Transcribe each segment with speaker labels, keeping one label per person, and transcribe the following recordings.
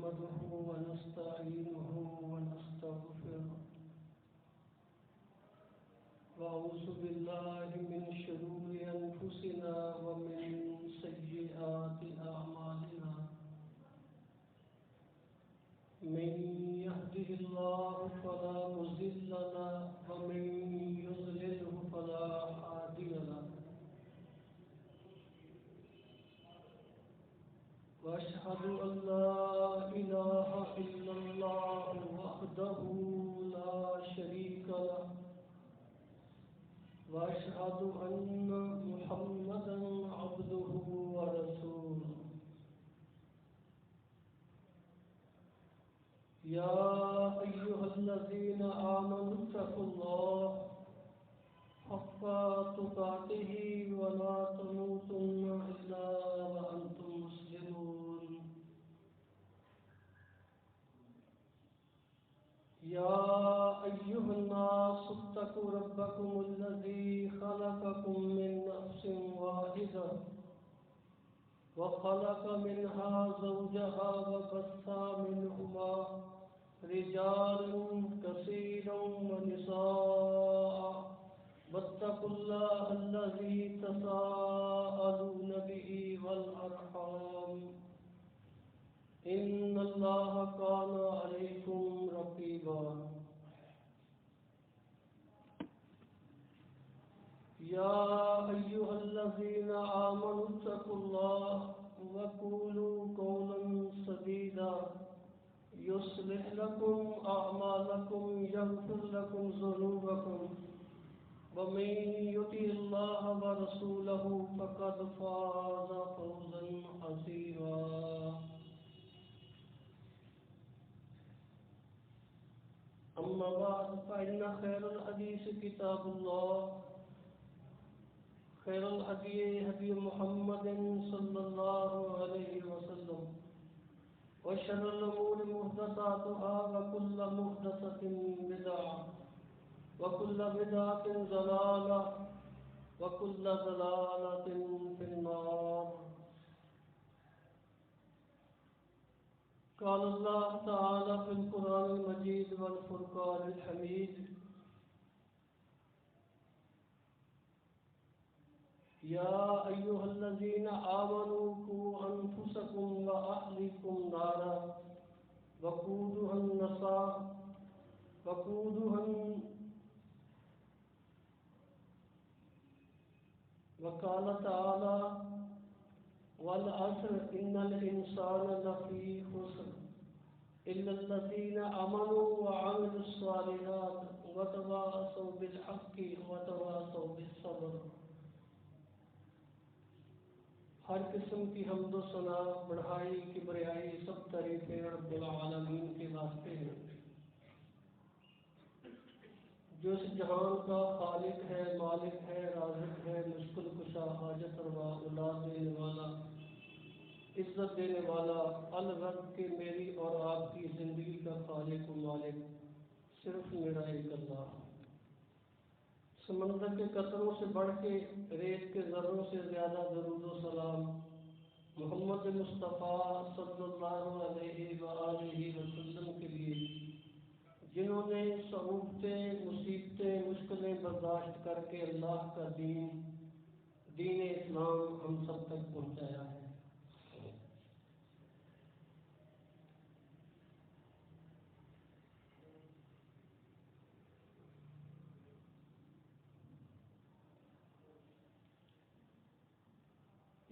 Speaker 1: نحمده ونستعينه ونستغفره وأعوذ بالله من شرور أنفسنا ومن سيئات أعمالنا من يهده الله فلا مضل له ومن يضلله فلا هادي له وأشهد أن لا إله إلا الله وحده لا شريك له وأشهد أن محمدا عبده ورسوله يا أيها الذين آمنوا اتقوا الله حق تقاته ولا تموتن إلا وأنتم مسلمون يا أيها الناس اتقوا ربكم الذي خلقكم من نفس واحدة وخلق منها زوجها وبث منهما رجالا كثيرا ونساء واتقوا الله الذي تساءلون به والأرحام إن الله كان عليكم رقيبا يا أيها الذين آمنوا اتقوا الله وقولوا قولا سديدا يصلح لكم أعمالكم يغفر لكم ذنوبكم ومن يطع الله ورسوله فقد فاز فوزا عظيما أما بعد فإن خير الحديث كتاب الله خير الهدي هدي محمد صلى الله عليه وسلم وشر الأمور محدثاتها وكل محدثة بدعة وكل بدعة ضلالة وكل ضلالة في النار قال الله تعالى في القرآن المجيد والفرقان الحميد يا أيها الذين آمنوا قوا أنفسكم وأهليكم نارا وقودها وقال تعالى والعصر إن الإنسان لفي خسر إلا الذين آمنوا وعملوا الصالحات وتواصوا بالحق وتواصوا بالصبر ہر قسم کی حمد و ثنا بڑھائی کبریائی سب تعریفیں رب العالمین کے واسطے ہیں جو اس جہان کا خالق ہے، مالک ہے، رازق ہے، مشکل کشا، حاجت روا، اولاد دینے والا، عزت دینے والا، الرب کے میری اور آپ کی زندگی کا خالق و مالک صرف میرا ایک اللہ۔ سمندر کے قطروں سے بڑھ کے، ریت کے ذروں سے زیادہ درود و سلام محمد مصطفیٰ صلی اللہ علیہ وآلہ وسلم کے لیے، جنہوں نے صعوبتیں، مصیبتیں، مشکلیں برداشت کر کے اللہ کا دین اسلام ہم سب تک پہنچایا ہے۔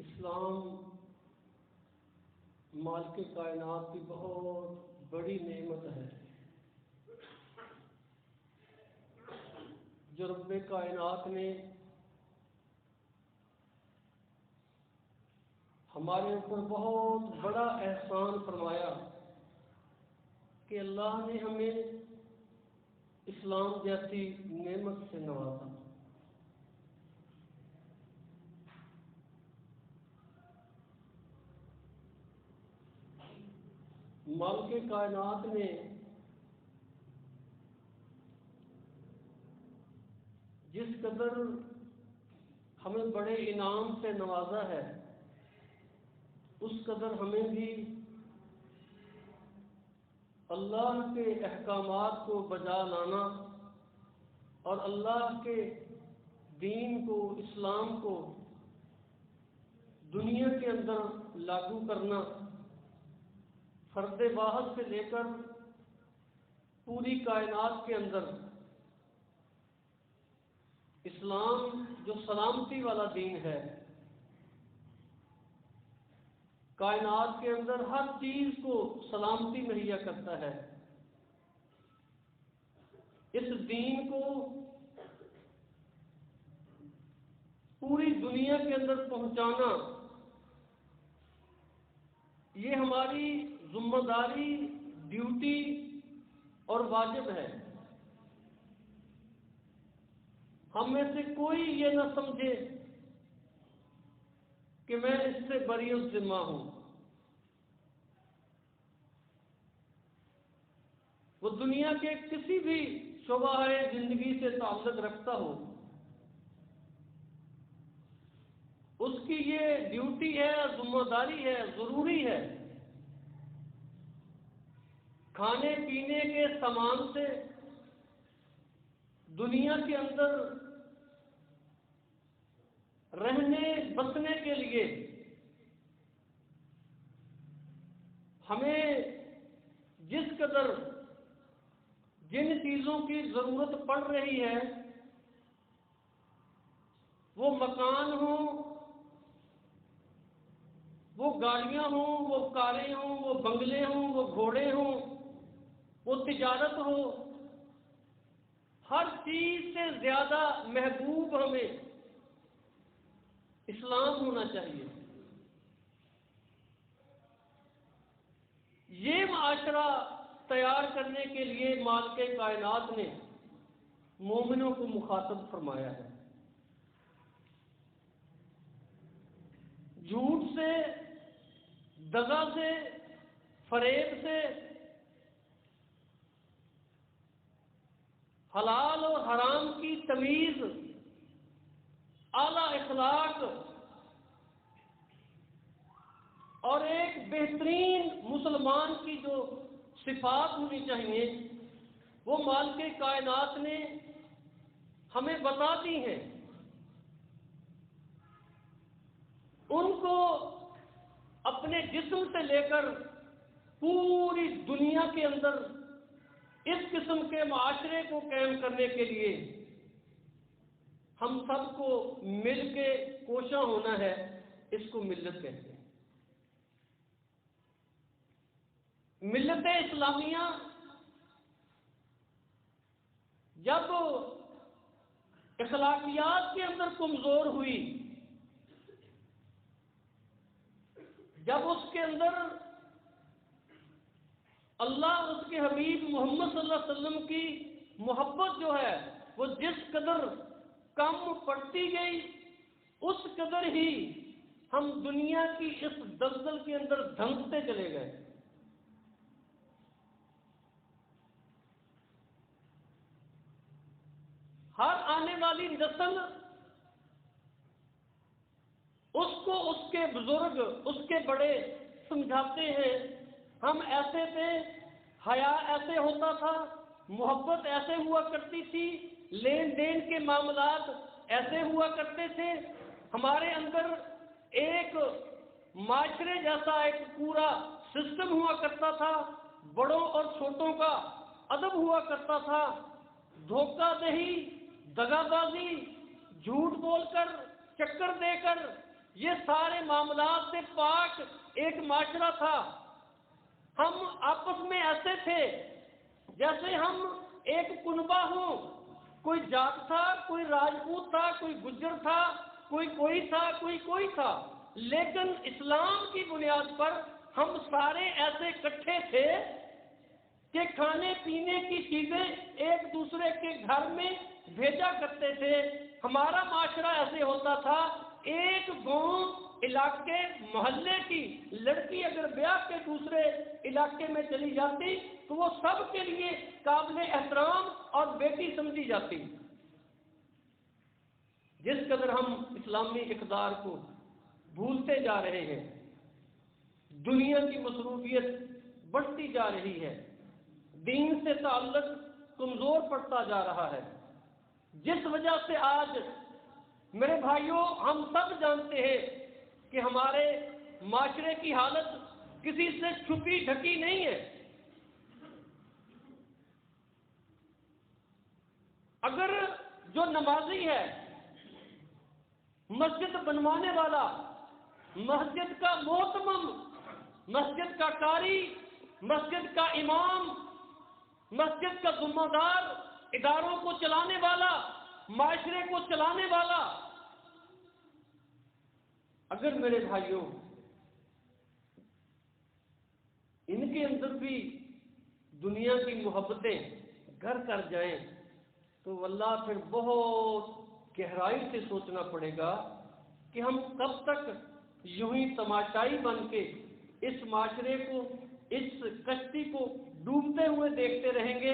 Speaker 1: اسلام مالک کائنات کی بہت بڑی نعمت ہے جو رب کائنات نے ہمارے اوپر بہت بڑا احسان فرمایا کہ اللہ نے ہمیں اسلام جیسی نعمت سے نوازا۔ مالک کائنات نے جس قدر ہمیں بڑے انعام سے نوازا ہے، اس قدر ہمیں بھی اسلام جیسی نعمت سے نوازا۔ مالک کائنات نے جس قدر ہمیں بڑے انعام سے نوازا ہے، اس قدر ہمیں بھی اسلام جیسی نعمت سے نوازا۔ مالک کائنات نے جس قدر ہمیں بڑے انعام سے نوازا ہے، اس قدر ہمیں بھی اللہ کے احکامات کو بجا لانا اور اللہ کے دین کو، اسلام کو دنیا کے اندر لاگو کرنا، فرد واحد سے لے کر پوری کائنات کے اندر اسلام جو سلامتی والا دین ہے، کائنات کے اندر ہر چیز کو سلامتی مہیا کرتا ہے، اس دین کو پوری دنیا کے اندر پہنچانا یہ ہماری ذمہ داری، ڈیوٹی اور واجب ہے۔ ہم میں سے کوئی یہ نہ سمجھے کہ میں اس سے بری الذمہ ہوں۔ وہ دنیا کے کسی بھی شعبہ زندگی سے تعلق رکھتا ہو، اس کی یہ ڈیوٹی ہے، ذمہ داری ہے، ضروری ہے، کھانے پینے کے سامان سے دنیا کے اندر رہنے بسنے کے لیے ہمیں جس قدر جن چیزوں کی ضرورت پڑ رہی ہے، وہ مکان ہوں، وہ گاڑیاں ہوں، وہ کاریں ہوں، وہ بنگلے ہوں، وہ گھوڑے ہوں، وہ تجارت ہو، ہر چیز سے زیادہ محبوب ہمیں اسلام ہونا چاہیے۔ یہ معاشرہ تیار کرنے کے لیے مالک کائنات نے مومنوں کو مخاطب فرمایا ہے۔ جھوٹ سے، دغا سے، فریب سے، حلال اور حرام کی تمیز، اعلیٰ اخلاق اور ایک بہترین مسلمان کی جو صفات ہونی چاہیے وہ مالک کائنات نے ہمیں بتا دی ہیں۔ ان کو اپنے جسم سے لے کر پوری دنیا کے اندر اس قسم کے معاشرے کو قائم کرنے کے لیے ہم سب کو مل کے کوشاں ہونا ہے۔ اس کو ملت کہتے ہیں۔ ملت اسلامیہ جب اخلاقیات کے اندر کمزور ہوئی، جب اس کے اندر اللہ، اس کے حبیب محمد صلی اللہ علیہ وسلم کی محبت جو ہے وہ جس قدر کم پڑتی گئی، اس قدر ہی ہم دنیا کی اس دلدل کے اندر دھنستے چلے گئے۔ ہر آنے والی نسل اس کو اس کے بزرگ، اس کے بڑے سمجھاتے ہیں، ہم ایسے تھے، حیا ایسے ہوتا تھا، محبت ایسے ہوا کرتی تھی، لین دین کے معاملات ایسے ہوا کرتے تھے، ہمارے اندر ایک معاشرے جیسا ایک پورا سسٹم ہوا کرتا تھا، بڑوں اور چھوٹوں کا ادب ہوا کرتا تھا، دھوکہ دہی، دغا بازی، جھوٹ بول کر، چکر دے کر، یہ سارے معاملات سے پاک ایک معاشرہ تھا۔ ہم آپس میں ایسے تھے جیسے ہم ایک کنبہ ہوں، کوئی جات تھا، کوئی راجپوت تھا، کوئی گجر تھا، کوئی تھا، کوئی تھا، لیکن اسلام کی بنیاد پر ہم سارے ایسے اکٹھے تھے کہ کھانے پینے کی چیزیں ایک دوسرے کے گھر میں بھیجا کرتے تھے۔ ہمارا معاشرہ ایسے ہوتا تھا، ایک گاؤں، علاقے، محلے کی لڑکی اگر بیاہ کے دوسرے علاقے میں چلی جاتی تو وہ سب کے لیے قابل احترام اور بیٹی سمجھی جاتی۔ جس قدر ہم اسلامی اقدار کو بھولتے جا رہے ہیں، دنیا کی مصروفیت بڑھتی جا رہی ہے، دین سے تعلق کمزور پڑتا جا رہا ہے، جس وجہ سے آج میرے بھائیوں ہم سب جانتے ہیں کہ ہمارے معاشرے کی حالت کسی سے چھپی ڈھکی نہیں ہے۔ اگر جو نمازی ہے، مسجد بنوانے والا، مسجد کا محتمم، مسجد کا قاری، مسجد کا امام، مسجد کا ذمہ دار، اداروں کو چلانے والا، معاشرے کو چلانے والا، اگر میرے بھائیوں ان کے اندر بھی دنیا کی محبتیں گھر کر جائیں تو واللہ پھر بہت گہرائی سے سوچنا پڑے گا کہ ہم کب تک یوں ہی تماشائی بن کے اس معاشرے کو، اس کشتی کو ڈوبتے ہوئے دیکھتے رہیں گے،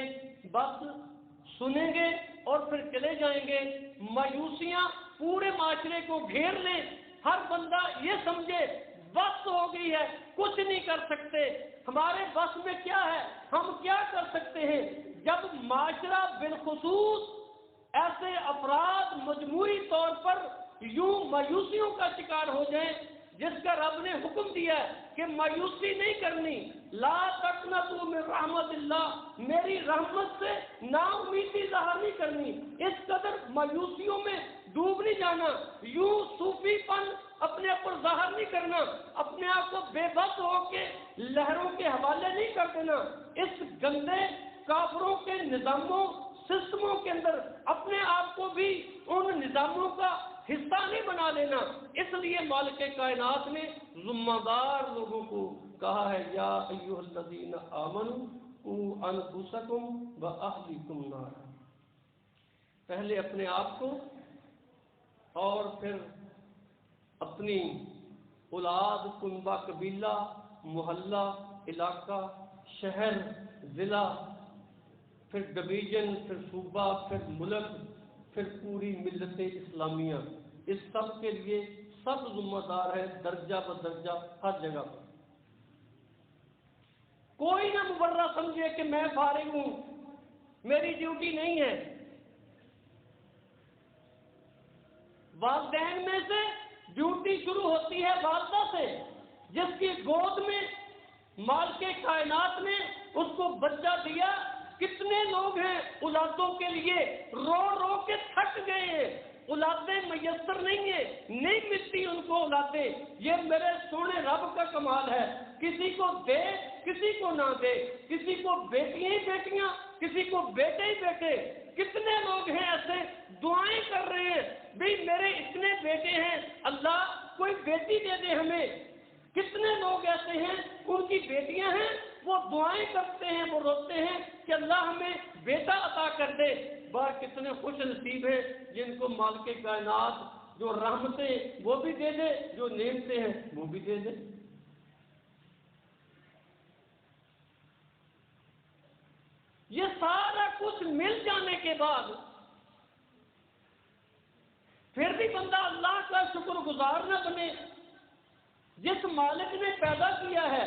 Speaker 1: بس سنیں گے اور پھر چلے جائیں گے۔ مایوسیاں پورے معاشرے کو گھیر لیں، ہر بندہ یہ سمجھے بس ہو گئی ہے، کچھ نہیں کر سکتے، ہمارے بس میں کیا ہے، ہم کیا کر سکتے ہیں۔ جب معاشرہ بالخصوص ایسے افراد مجموعی طور پر یوں مایوسیوں کا شکار ہو جائیں، جس کا رب نے حکم دیا ہے کہ مایوسی نہیں کرنی، لا تقنطوا من رحمت اللہ، میری رحمت سے نا امیدی ظاہر نہیں کرنی، اس قدر مایوسیوں میں ڈوب نہیں جانا، یوں صوفی پن اپنے اوپر ظاہر نہیں کرنا، اپنے آپ کو بے بس ہو کے لہروں کے حوالے نہیں کر دینا، اس گندے کافروں کے نظاموں سسٹموں کے اندر اپنے آپ کو بھی ان نظاموں کا حصہ نہیں بنا لینا۔ اس لیے مالک کائنات نے ذمہ دار لوگوں کو کہا ہے، یا ایھا الذین آمنوا قوا انفسکم واہلیکم نارا، پہلے اپنے آپ کو اور پھر اپنی اولاد، کنبہ، قبیلہ، محلہ، علاقہ، شہر، ضلع، پھر ڈویژن، پھر صوبہ، پھر ملک، پھر پوری ملت اسلامیہ، اس سب کے لیے سب ذمہ دار ہے، درجہ بدرجہ ہر جگہ پر۔ کوئی نہ مبرہ سمجھے کہ میں فارغ ہوں، میری ڈیوٹی نہیں ہے۔ والدین میں سے ڈیوٹی شروع ہوتی ہے والدہ سے، جس کی گود میں مالک کائنات نے اس کو بچہ دیا۔ کتنے لوگ ہیں اولادوں کے لیے رو رو کے تھک گئے ہیں، اولادیں میسر نہیں ہیں، نہیں ملتی ان کو اولادیں۔ یہ میرے سونے رب کا کمال ہے، کسی کو دے کسی کو نہ دے، کسی کو بیٹیاں ہی بیٹیاں، کسی کو بیٹے ہی بیٹے۔ کتنے لوگ ہیں ایسے دعائیں کر رہے ہیں، بھئی میرے اتنے بیٹے ہیں، اللہ کوئی بیٹی دے دے ہمیں۔ کتنے لوگ ایسے ہیں ان کی بیٹیاں ہیں، وہ دعائیں کرتے ہیں، وہ روتے ہیں کہ اللہ ہمیں بیٹا عطا کر دے۔ کتنے خوش نصیب ہیں جن کو مالک کائنات جو رحمتیں وہ بھی دے دے، جو نعمتیں ہیں وہ بھی دے دے۔ یہ سارا کچھ مل جانے کے بعد پھر بھی بندہ اللہ کا شکر گزار نہ بنے، جس مالک نے پیدا کیا ہے۔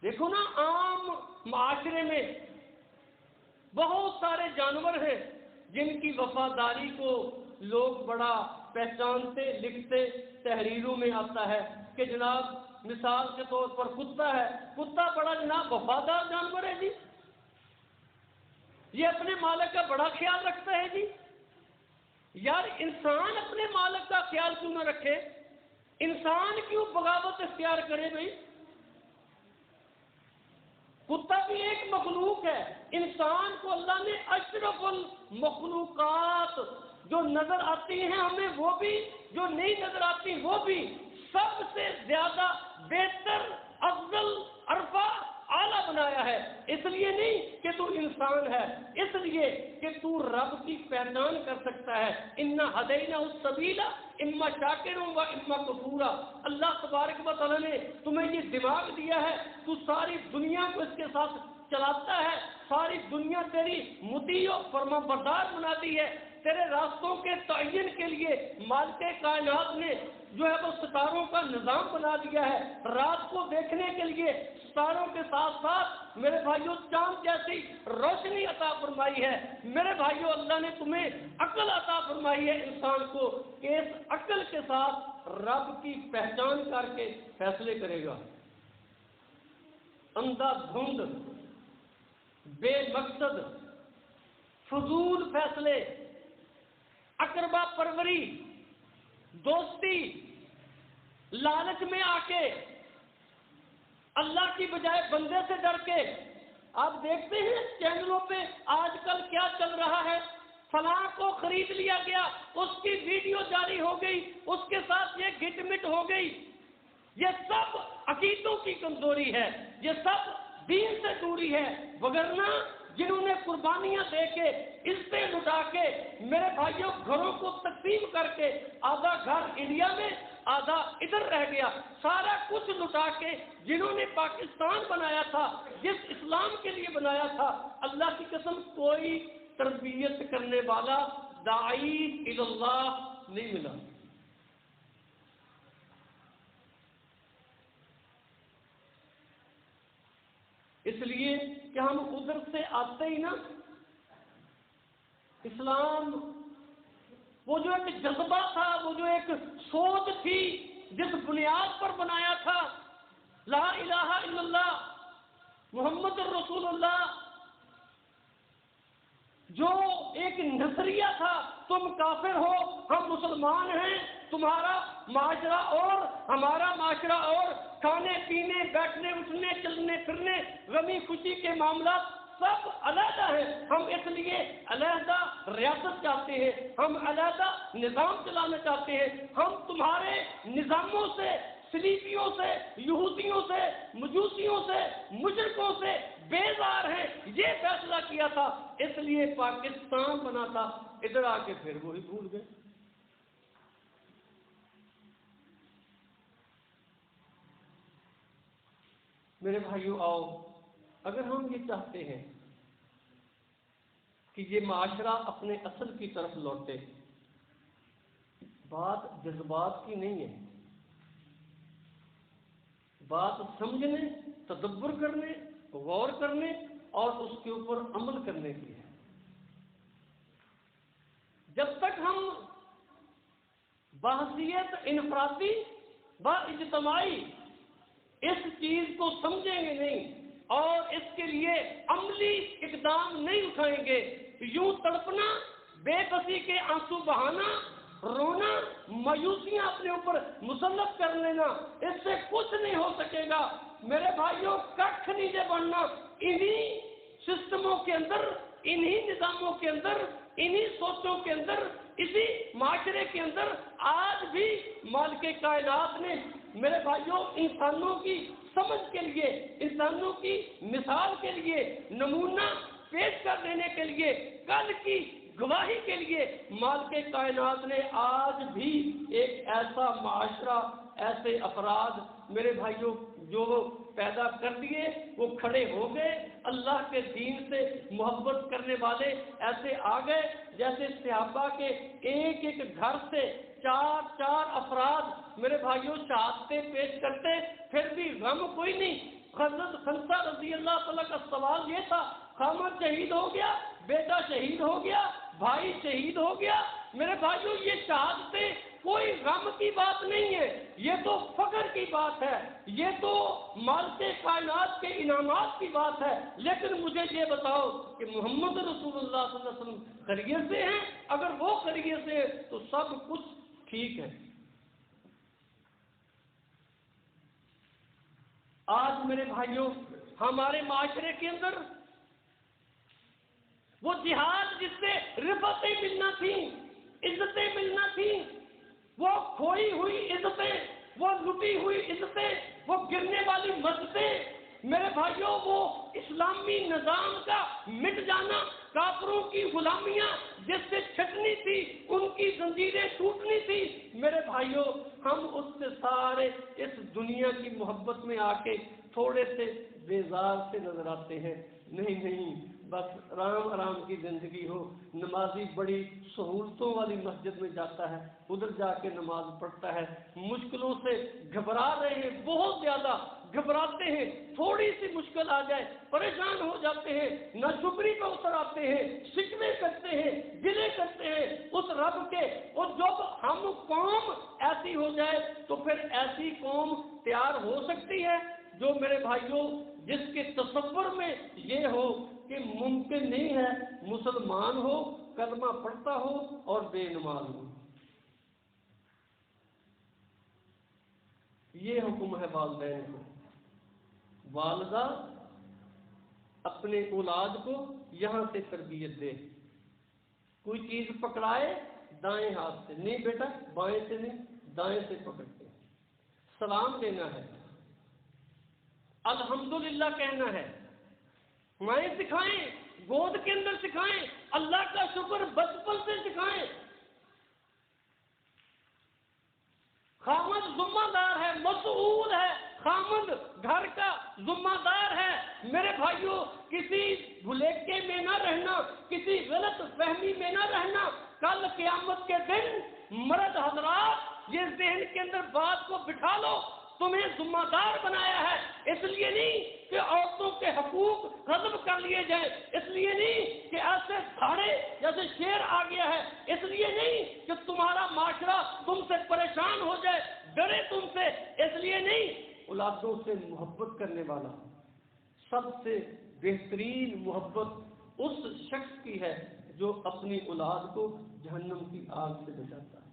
Speaker 1: دیکھو نا، عام معاشرے میں بہت سارے جانور ہیں جن کی وفاداری کو لوگ بڑا پہچانتے، لکھتے، تحریروں میں آتا ہے کہ جناب مثال کے طور پر کتا ہے، کتا بڑا جناب وفادار جانور ہے جی، یہ اپنے مالک کا بڑا خیال رکھتا ہے جی۔ یار انسان اپنے مالک کا خیال کیوں نہ رکھے؟ انسان کیوں بغاوت اختیار کرے بھائی؟ کتا بھی ایک مخلوق ہے، انسان کو اللہ نے اشرف المخلوقات، جو نظر آتی ہیں ہمیں وہ بھی، جو نہیں نظر آتی وہ بھی، سب سے زیادہ بہتر، افضل، عرفہ، اعلیٰ بنایا ہے۔ اس لیے نہیں کہ تو انسان ہے، اس لیے کہ تو رب کی پہچان کر سکتا ہے۔ انا ہدیناہ السبیل اما شاکرا و اما کفورا۔ اللہ تبارک و تعالیٰ نے تمہیں یہ دماغ دیا ہے، تو ساری دنیا کو اس کے ساتھ چلاتا ہے، ساری دنیا تیری مطیع و فرما بردار بنا دی ہے۔ تیرے راستوں کے تعین کے لیے مالک کائنات نے جو ہے وہ ستاروں کا نظام بنا دیا ہے، رات کو دیکھنے کے لیے ستاروں کے ساتھ ساتھ میرے بھائیوں چاند جیسی روشنی عطا فرمائی ہے۔ میرے بھائیوں اللہ نے تمہیں عقل عطا فرمائی ہے انسان کو، کہ اس عقل کے ساتھ رب کی پہچان کر کے فیصلے کرے گا۔ اندھا دھند، بے مقصد، فضول فیصلے، اقربا پروری، دوستی، لالچ میں آ کے، اللہ کی بجائے بندے سے ڈر کے۔ آپ دیکھتے ہیں چینلوں پہ آج کل کیا چل رہا ہے، فلاں کو خرید لیا گیا، اس کی ویڈیو جاری ہو گئی، اس کے ساتھ یہ گٹ مٹ ہو گئی۔ یہ سب عقیدوں کی کمزوری ہے، یہ سب دین سے دوری ہے، وگرنہ جنہوں نے قربانیاں دے کے، عزتیں لٹا کے، میرے بھائیوں گھروں کو تقسیم کر کے، آدھا گھر انڈیا میں آدھا ادھر رہ گیا، سارا کچھ لٹا کے جنہوں نے پاکستان بنایا تھا، جس اسلام کے لیے بنایا تھا، اللہ کی قسم کوئی تربیت کرنے والا داعی اللہ نہیں ملا۔ اس لیے کہ ہم ادھر سے آتے ہی نا، اسلام وہ جو ایک جذبہ تھا، وہ جو ایک سوچ تھی جس بنیاد پر بنایا تھا، لا الہ الا اللہ محمد الرسول اللہ، جو ایک نظریہ تھا، تم کافر ہو ہم مسلمان ہیں، تمہارا معاشرہ اور ہمارا معاشرہ اور، کھانے پینے بیٹھنے اٹھنے چلنے پھرنے غمی خوشی کے معاملات سب علیحدہ ہیں، ہم اس لیے علیحدہ ریاست چاہتے ہیں، ہم علیحدہ نظام چلانا چاہتے ہیں، ہم تمہارے نظاموں سے، صلیبیوں سے، یہودیوں سے، مجوسیوں سے، مشرکوں سے بیزار ہیں، یہ فیصلہ کیا تھا، اس لیے پاکستان بنا تھا۔ ادھر آ کے پھر وہی بھول گئے۔ میرے بھائیوں آؤ، اگر ہم یہ چاہتے ہیں کہ یہ معاشرہ اپنے اصل کی طرف لوٹے، بات جذبات کی نہیں ہے، بات سمجھنے، تدبر کرنے، غور کرنے اور اس کے اوپر عمل کرنے کی ہے۔ جب تک ہم بحثیت انفرادی و اجتماعی اس چیز کو سمجھیں گے نہیں اور اس کے لیے عملی اقدام نہیں اٹھائیں گے، یوں تڑپنا، بے بسی کے آنسو بہانا، رونا، مایوسیاں اپنے اوپر مسلط کر لینا، اس سے کچھ نہیں ہو سکے گا۔ میرے بھائیوں ککھ نیچے بڑھنا، انہی سسٹموں کے اندر، انہی نظاموں کے اندر، انہی سوچوں کے اندر، اسی معاشرے کے اندر آج بھی مالک کائنات نے میرے بھائیوں انسانوں کی سمجھ کے لیے، انسانوں کی مثال کے لیے، نمونہ پیش کر دینے کے لیے، کل کی گواہی کے لیے مالک کائنات نے آج بھی ایک ایسا معاشرہ، ایسے افراد میرے بھائیوں جو پیدا کر دیے، وہ کھڑے ہو گئے، اللہ کے دین سے محبت کرنے والے ایسے آ گئے جیسے صحابہ کے ایک ایک گھر سے چار چار افراد میرے بھائیوں شہادتیں پیش کرتے، پھر بھی غم کوئی نہیں۔ حضرت خنسہ رضی اللہ تعالیٰ کا سوال یہ تھا، خامد شہید ہو گیا، بیٹا شہید ہو گیا، بھائی شہید ہو گیا، میرے بھائیوں یہ شہادتیں کوئی غم کی بات نہیں ہے، یہ تو فخر کی بات ہے، یہ تو مالک کائنات کے انعامات کی بات ہے۔ لیکن مجھے یہ بتاؤ کہ محمد رسول اللہ صلی اللہ علیہ وسلم خیریت سے ہیں؟ اگر وہ خیریت سے ہیں تو سب کچھ ٹھیک ہے۔ آج میرے بھائیوں ہمارے معاشرے کے اندر وہ جہاد جس سے رفعتیں ملنا تھیں، عزتیں ملنا تھیں، وہ کھوئی ہوئی عزتیں، وہ لٹی ہوئی عزتیں، وہ گرنے والی مسجدیں، میرے بھائیوں وہ اسلامی نظام کا مٹ جانا، کافروں کی غلامیاں جس سے چھٹنی تھی، ان کی زنجیریں ٹوٹنی تھی، میرے بھائیوں ہم اس سے سارے اس دنیا کی محبت میں آ کے تھوڑے سے بیزار سے نظر آتے ہیں. نہیں نہیں، بس آرام آرام کی زندگی ہو. نمازی بڑی سہولتوں والی مسجد میں جاتا ہے، ادھر جا کے نماز پڑھتا ہے. مشکلوں سے گھبرا رہے ہیں، بہت زیادہ گھبراتے ہیں، تھوڑی سی مشکل آ جائے پریشان ہو جاتے ہیں، ناشکری پہ اتر آتے ہیں، شکوے کرتے ہیں، گلے کرتے ہیں اس رب کے. اور جب ہم قوم ایسی ہو جائے تو پھر ایسی قوم تیار ہو سکتی ہے جو میرے بھائیوں جس کے تصور میں یہ ہو کہ ممکن نہیں ہے مسلمان ہو، کلمہ پڑھتا ہو اور بے نماز ہو. یہ حکم ہے والدین کو. والدہ اپنے اولاد کو یہاں سے تربیت دے. کوئی چیز پکڑائے دائیں ہاتھ سے، نہیں بیٹا بائیں سے نہیں، دائیں سے پکڑتے. سلام دینا ہے، الحمدللہ کہنا ہے، مائیں سکھائیں، گود کے اندر سکھائیں، اللہ کا شکر بچپن سے سکھائیں. خامد ذمہ دار ہے، مسئول ہے، خامد گھر کا ذمہ دار ہے. میرے بھائیوں کسی بھلیکے میں نہ رہنا، کسی غلط فہمی میں نہ رہنا. کل قیامت کے دن مرد حضرات یہ ذہن کے اندر بات کو بٹھا لو، تمہیں ذمہ دار بنایا ہے اس لیے نہیں کہ عورتوں کے حقوق ختم کر لیے جائیں، اس لیے نہیں کہ ایسے دھاڑے جیسے شیر آ گیا ہے، اس لیے نہیں کہ تمہارا معاشرہ تم سے پریشان ہو جائے، ڈرے تم سے، اس لیے نہیں. اولادوں سے محبت کرنے والا سب سے بہترین محبت اس شخص کی ہے جو اپنی اولاد کو جہنم کی آگ سے بچاتا ہے.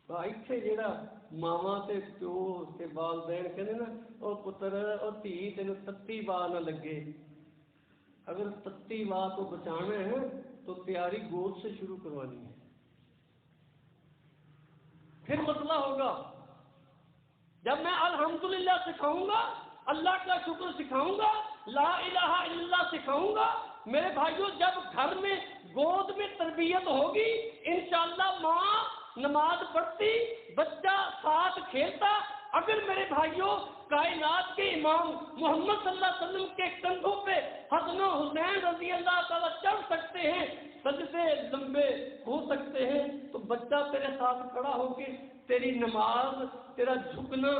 Speaker 1: ਇੱਥੇ ਜਿਹੜਾ ਮਾਵਾਂ ਤੇ ਪਿਓ ਤੇ ਵਾਲਦੈਨ ਕਹਿੰਦੇ ਨਾ ਉਹ ਪੁੱਤਰ ਉਹ ਧੀ ਤੈਨੂੰ ਤੱਤੀ ਵਾਹ ਨਾ ਲੱਗੇ, اگر تتی واہ کو بچانا ہے تو پیاری گود سے شروع کروانی ہے، پھر مسئلہ ہوگا. جب میں الحمدللہ سکھاؤں گا، اللہ کا شکر سکھاؤں گا، لا الہ الا اللہ سکھاؤں گا، میرے بھائیوں جب گھر میں گود میں تربیت ہوگی انشاءاللہ ماں نماز پڑھتی، بچہ ساتھ کھیلتا. اگر میرے بھائیوں کائنات کے امام محمد صلی اللہ علیہ وسلم کے کندھوں پہ حسن و حسین رضی اللہ تعالیٰ چڑھ سکتے ہیں، سجدے لمبے ہو سکتے ہیں، تو بچہ تیرے ساتھ کھڑا ہو کے تیری نماز، تیرا جھکنا،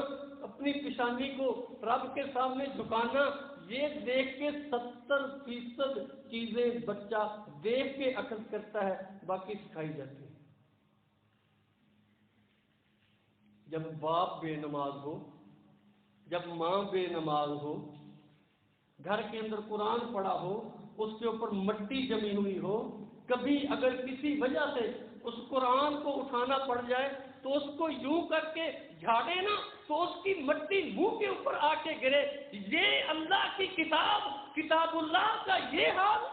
Speaker 1: اپنی پیشانی کو رب کے سامنے جھکانا، یہ دیکھ کے 70% چیزیں بچہ دیکھ کے اخذ کرتا ہے، باقی سکھائی جاتی ہے. جب باپ بے نماز ہو، جب ماں بے نماز ہو، گھر کے اندر قرآن پڑھا ہو، اس کے اوپر مٹی جمی ہوئی ہو، کبھی اگر کسی وجہ سے اس قرآن کو اٹھانا پڑ جائے تو اس کو یوں کر کے جھاڑے نا تو اس کی مٹی منہ کے اوپر آ کے گرے. یہ اللہ کی کتاب، کتاب اللہ کا یہ حال.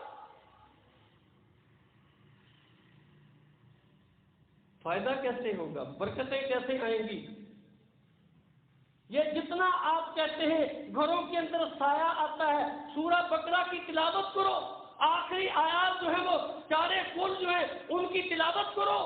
Speaker 1: فائدہ کیسے ہوگا؟ برکتیں کیسے آئیں گی؟ یہ جتنا آپ کہتے ہیں گھروں کے اندر سایہ آتا ہے، سورہ بقرہ کی تلاوت کرو، آخری آیات جو ہے وہ چارے کل جو ہے ان کی تلاوت کرو،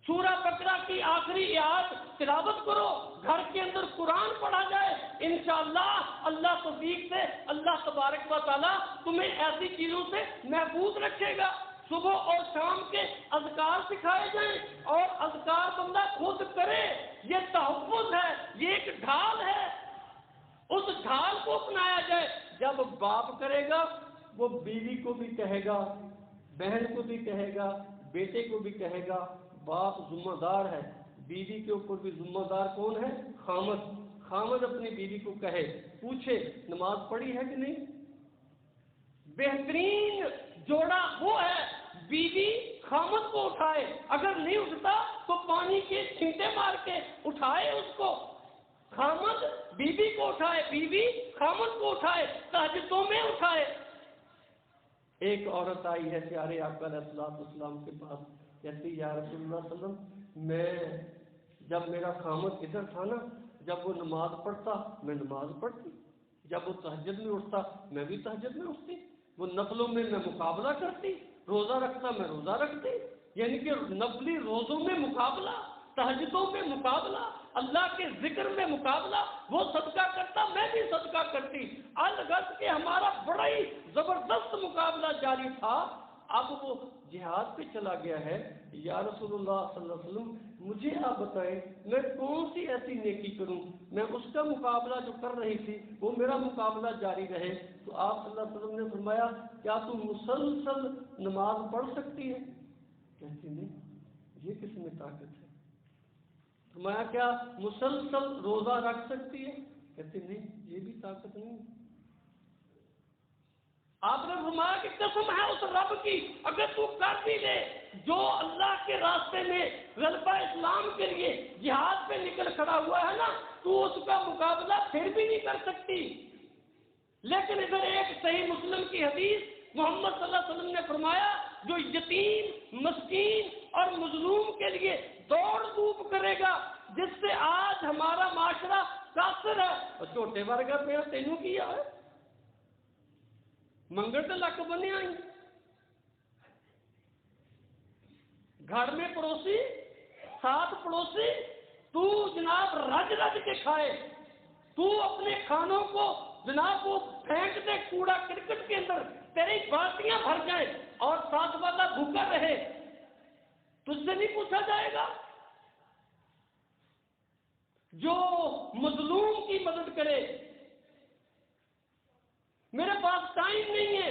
Speaker 1: سورہ بقرہ کی آخری آیات تلاوت کرو، گھر کے اندر قرآن پڑھا جائے، انشاءاللہ اللہ توفیق سے اللہ تبارک و تعالیٰ تمہیں ایسی چیزوں سے محفوظ رکھے گا. صبح اور شام کے اذکار سکھائے جائیں اور اذکار بندہ خود کرے. یہ تحفظ ہے، یہ ایک ڈھال ہے، اس ڈھال کو اپنایا جائے. جب باپ کرے گا وہ بیوی کو بھی کہے گا، بہن کو بھی کہے گا، بیٹے کو بھی کہے گا. باپ ذمہ دار ہے، بیوی کے اوپر بھی ذمہ دار کون ہے؟ خامد. خامد اپنی بیوی کو کہے، پوچھے نماز پڑھی ہے کہ نہیں. بہترین جوڑا وہ ہے بیوی خامد کو اٹھائے، اگر نہیں اٹھتا تو پانی کے چھینٹے مار کے اٹھائے اس کو. خامد بیوی کو اٹھائے، بیوی خامد کو اٹھائے، تہجدوں میں اٹھائے. ایک عورت آئی ہے پیارے آقا علیہ الصلوۃ والسلام کے پاس، کہتی یا رسول اللہ صلی اللہ علیہ وسلم، میں جب میرا خامد ادھر تھا نا، جب وہ نماز پڑھتا میں نماز پڑھتی، جب وہ تہجد میں اٹھتا میں بھی تہجد میں اٹھتی، وہ نفلوں میں مقابلہ کرتی، روزہ رکھتا میں روزہ رکھتی. یعنی کہ نفلی روزوں میں مقابلہ، تہجدوں میں مقابلہ، اللہ کے ذکر میں مقابلہ، وہ صدقہ کرتا میں بھی صدقہ کرتی، الغرض کہ ہمارا بڑا ہی زبردست مقابلہ جاری تھا۔ اب وہ جہاد پہ چلا گیا ہے، یا رسول اللہ صلی اللہ علیہ وسلم مجھے آپ بتائیں میں کون سی ایسی نیکی کروں میں اس کا مقابلہ جو کر رہی تھی وہ میرا مقابلہ جاری رہے؟ تو آپ صلی اللہ علیہ وسلم نے فرمایا کیا تم مسلسل نماز پڑھ سکتی ہے؟ کہتی نہیں، یہ کس میں طاقت ہے؟ فرمایا کیا مسلسل روزہ رکھ سکتی ہے؟ کہتی نہیں، یہ بھی طاقت نہیں۔ آپ نے فرمایا کہ قسم ہے اس رب کی اگر تو کر بھی لے جو اللہ کے راستے میں غلبہ اسلام کے لیے جہاد پہ نکل کھڑا ہوا ہے نا، تو اس کا مقابلہ پھر بھی نہیں کر سکتی۔ لیکن ادھر ایک صحیح مسلم کی حدیث محمد صلی اللہ علیہ وسلم نے فرمایا جو یتیم، مسکین اور مظلوم کے لیے دوڑ دھوپ کرے گا، جس سے آج ہمارا معاشرہ قاصر ہے، اور چھوٹے ورگا پہ تینوں کیا ہے منگل تو لک بنے آئی، گھر میں پڑوسی، ساتھ پڑوسی، تو جناب رج رج کے کھائے، تو اپنے کھانوں کو جناب وہ پھینک دے کوڑا کرکٹ کے اندر، تیری بالٹیاں بھر جائیں اور ساتھ والا بھوکا رہے، تجھ سے نہیں پوچھا جائے گا؟ جو مظلوم کی مدد کرے، میرے پاس ٹائم نہیں ہے،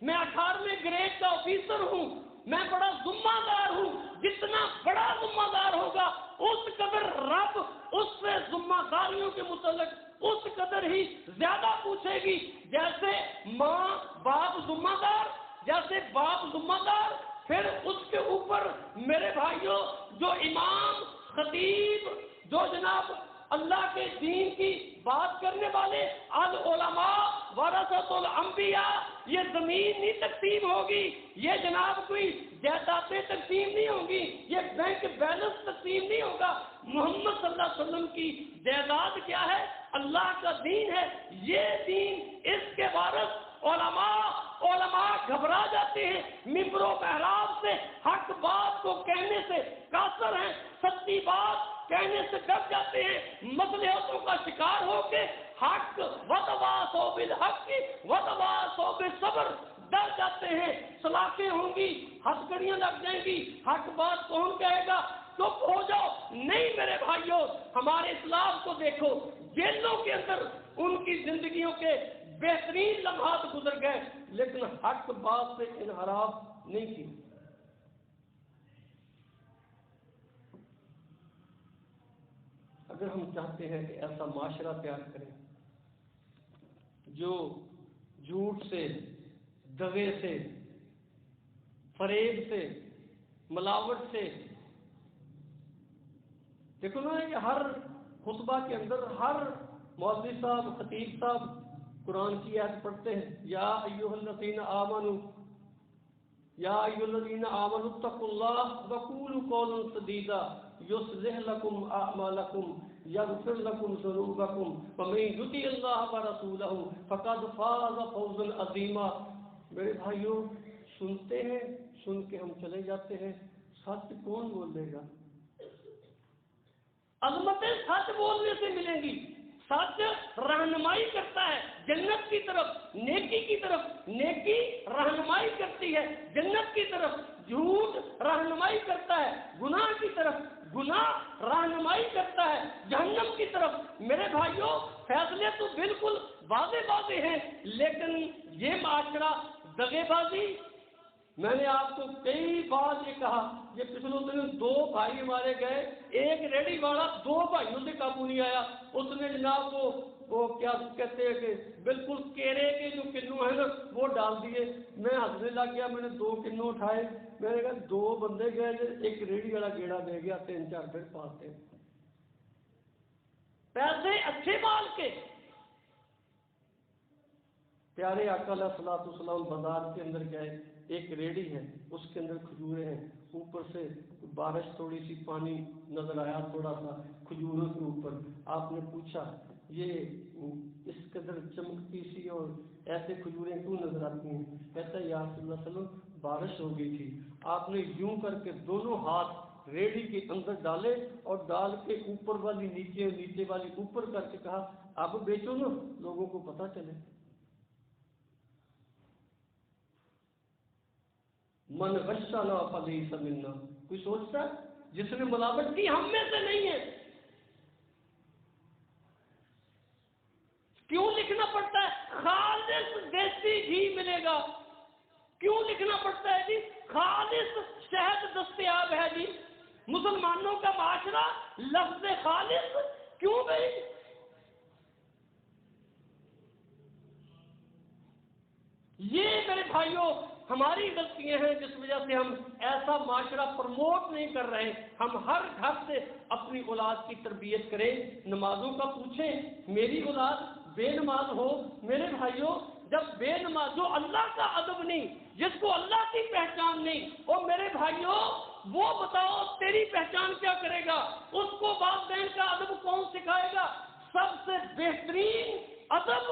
Speaker 1: میں 18ویں گریڈ کا آفیسر ہوں، میں بڑا ذمہ دار ہوں، جتنا بڑا ذمہ دار ہوگا اس قدر رب اس سے ذمہ داریوں کے متعلق اس قدر ہی زیادہ پوچھے گی، جیسے ماں باپ ذمہ دار، جیسے باپ ذمہ دار، پھر اس کے اوپر میرے بھائیوں جو امام، خطیب، جو جناب اللہ کے دین کی بات کرنے والے، العلماء ورثۃ الانبیاء، یہ زمین نہیں تقسیم ہوگی، یہ جناب کوئی جائیدادیں تقسیم نہیں ہوں گی، یہ بینک بیلنس تقسیم نہیں ہوگا۔ محمد صلی اللہ علیہ وسلم کی جائیداد کیا ہے؟ اللہ کا دین ہے، یہ دین، اس کے وارث علماء گھبرا جاتے ہیں، ممبر و محراب سے حق بات کو کہنے سے قاصر ہیں، سچی بات کہنے سے ڈر جاتے ہیں، مصلحتوں کا شکار ہو کے حق وتواصوا بالحق وتواصوا بالصبر ڈر جاتے ہیں، سلاخیں ہوں گی، ہتھکڑیاں لگ جائیں گی، حق بات کون کہے گا؟ چپ ہو جاؤ۔ نہیں میرے بھائیوں، ہمارے اسلام کو دیکھو، جیلوں کے اندر ان کی زندگیوں کے بہترین لمحات گزر گئے، لیکن حق بات سے انحراف نہیں کی۔ اگر ہم چاہتے ہیں کہ ایسا معاشرہ تیار کریں جو جھوٹ سے، دغے سے، فریب سے، ملاوٹ سے، دیکھو نا یہ ہر خطبہ کے اندر ہر مولوی صاحب، خطیب صاحب قرآن کی آیت پڑھتے ہیں، یا ایھا الذین آمنوا، یا ایھا الذین آمنوا اتقوا اللہ وقولوا قولا سدیدا یصلح لکم اعمالکم یغفر لکم ذنوبکم ومن یطع اللہ ورسولہ فقد فاز فوزا عظیما۔ میرے بھائیوں، سنتے ہیں، سن کے ہم چلے جاتے ہیں، سچ کون بولے گا؟ عظمتیں سچ بولنے سے ملیں گی، سچ رہنمائی کرتا ہے جنت کی طرف، نیکی کی طرف، نیکی رہنمائی کرتی ہے جنت کی طرف، جھوٹ رہنمائی کرتا ہے گناہ کی طرف، گناہ رہنمائی کرتا ہے جہنم کی طرف۔ میرے بھائیوں، فیصلے تو بالکل واضح واضح ہیں، لیکن یہ معاشرہ دغے بازی، میں نے آپ کو کئی بار یہ کہا، یہ پچھلے دن 2 بھائی ہمارے گئے، ایک ریڈی والا 2 بھائیوں سے قابو نہیں آیا، اس نے جناب وہ کیا کہتے ہیں کہ بالکل کیرے کے جو کنو ہیں نا وہ ڈال دیے، میں ہنسنے لگ گیا، میں نے 2 کنو اٹھائے، میں نے کہا 2 بندے گئے، ایک ریڈی والا گیڑا دے گیا، 3-4 پھر پاتے پیسے اچھے مال کے۔ پیارے آقا علیہ الصلوۃ والسلام بازار کے اندر گئے، ایک ریڑی ہے، اس کے اندر کھجوریں ہیں، اوپر سے بارش تھوڑی سی پانی نظر آیا تھوڑا سا کھجوروں کے اوپر، آپ نے پوچھا یہ اس قدر چمکتی سی اور ایسے کھجوریں کیوں نظر آتی ہیں؟ کہتا ہے یا رسول اللہ صلی اللہ علیہ وسلم بارش ہو گئی تھی، آپ نے یوں کر کے دونوں ہاتھ ریڑھی کے اندر ڈالے اور ڈال کے اوپر والی نیچے اور نیچے والی اوپر کر کے کہا اب بیچو نا لوگوں کو پتا چلے۔ من غشنا فلیس منا، کوئی سوچتا ہے جس نے ملاوٹ کی ہم میں سے نہیں ہے؟ کیوں لکھنا پڑتا ہے خالص دیسی گھی ملے گا؟ کیوں لکھنا پڑتا ہے جی خالص شہد دستیاب ہے؟ جی مسلمانوں کا معاشرہ لفظ خالص کیوں بھائی؟ یہ میرے بھائیوں ہماری غلطیاں ہیں جس وجہ سے ہم ایسا معاشرہ پروموٹ نہیں کر رہے۔ ہم ہر گھر سے اپنی اولاد کی تربیت کریں، نمازوں کا پوچھیں۔ میری اولاد بے نماز ہو، میرے بھائیوں جب بے نماز جو اللہ کا ادب نہیں، جس کو اللہ کی پہچان نہیں، اور میرے بھائیوں وہ بتاؤ تیری پہچان کیا کرے گا؟ اس کو والدین کا ادب کون سکھائے گا؟ سب سے بہترین ادب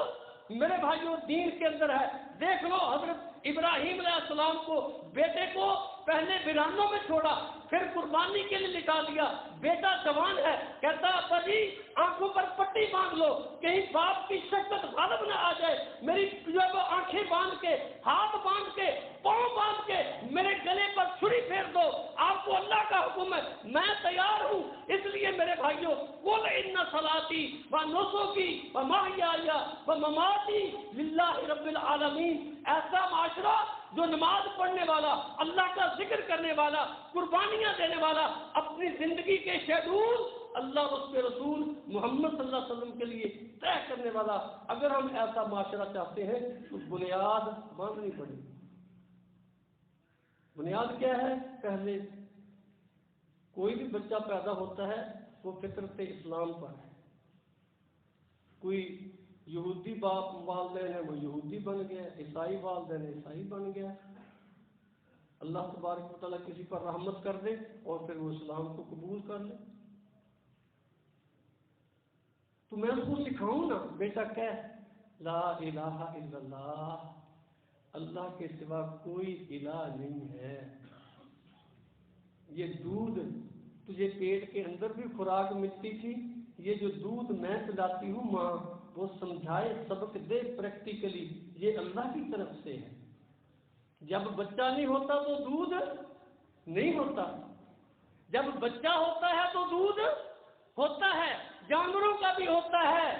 Speaker 1: میرے بھائیوں دین کے اندر ہے۔ دیکھ لو حضرت ابراہیم علیہ السلام کو، بیٹے کو پہلے ویرانوں میں چھوڑا، پھر قربانی کے لیے نکال دیا۔ بیٹا جوان ہے، کہتا ابا جی آنکھوں پر پٹی باندھ لو کہیں باپ کی شکت غالب نہ آ جائے، میری جو ہے وہ آنکھیں باندھ کے، ہاتھ باندھ کے، پاؤں باندھ کے میرے گلے پر چھری پھیر دو۔ آپ کو اللہ کا حکم ہے، میں تیار ہوں۔ اس لیے میرے بھائیوں قل ان صلاتی و نسکی و محیای و مماتی للہ رب العالمین، ایسا معاشرہ جو نماز پڑھنے والا، اللہ کا ذکر کرنے والا، قربانیاں دینے والا، اپنی زندگی کے شیڈول اللہ اور اس کے رسول محمد صلی اللہ علیہ وسلم کے لیے طے کرنے والا، اگر ہم ایسا معاشرہ چاہتے ہیں تو بنیاد باندھنی پڑے گی۔ بنیاد کیا ہے؟ پہلے کوئی بھی بچہ پیدا ہوتا ہے وہ فطرت اسلام پر ہے۔ کوئی یہودی باپ والدین ہے وہ یہودی بن گیا، عیسائی والدین عیسائی بن گیا۔ اللہ تبارک و تعالیٰ کسی پر رحمت کر دے اور پھر وہ اسلام کو قبول کر لے، تو میں اس کو سکھاؤں نا، بیٹا کہہ لا الہ الا اللہ، اللہ کے سوا کوئی الہ نہیں ہے۔ یہ دودھ تجھے پیٹ کے اندر بھی خوراک ملتی تھی، یہ جو دودھ میں پلاتی ہوں ماں، وہ سمجھائے سبق دے پریکٹیکلی، یہ اللہ کی طرف سے ہے۔ جب بچہ نہیں ہوتا تو دودھ نہیں ہوتا، جب بچہ ہوتا ہے تو دودھ ہوتا ہے، جانوروں کا بھی ہوتا ہے،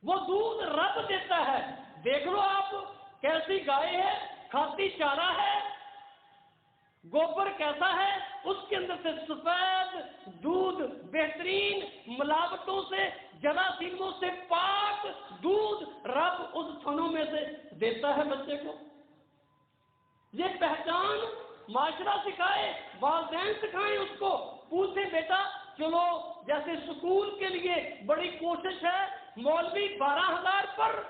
Speaker 1: وہ دودھ رب دیتا ہے۔ دیکھ لو آپ کیسی گائے ہے، کھاتی چارہ ہے، گوبر کیسا ہے، اس کے اندر سے سفید دودھ، بہترین ملاوٹوں سے، جراثیموں سے پاک دودھ رب اس تھنوں میں سے دیتا ہے بچے کو۔ یہ پہچان معاشرہ سکھائے، والدین سکھائیں اس کو، پوچھیں بیٹا چلو جیسے سکول کے لیے بڑی کوشش ہے، مولوی 12,000 پر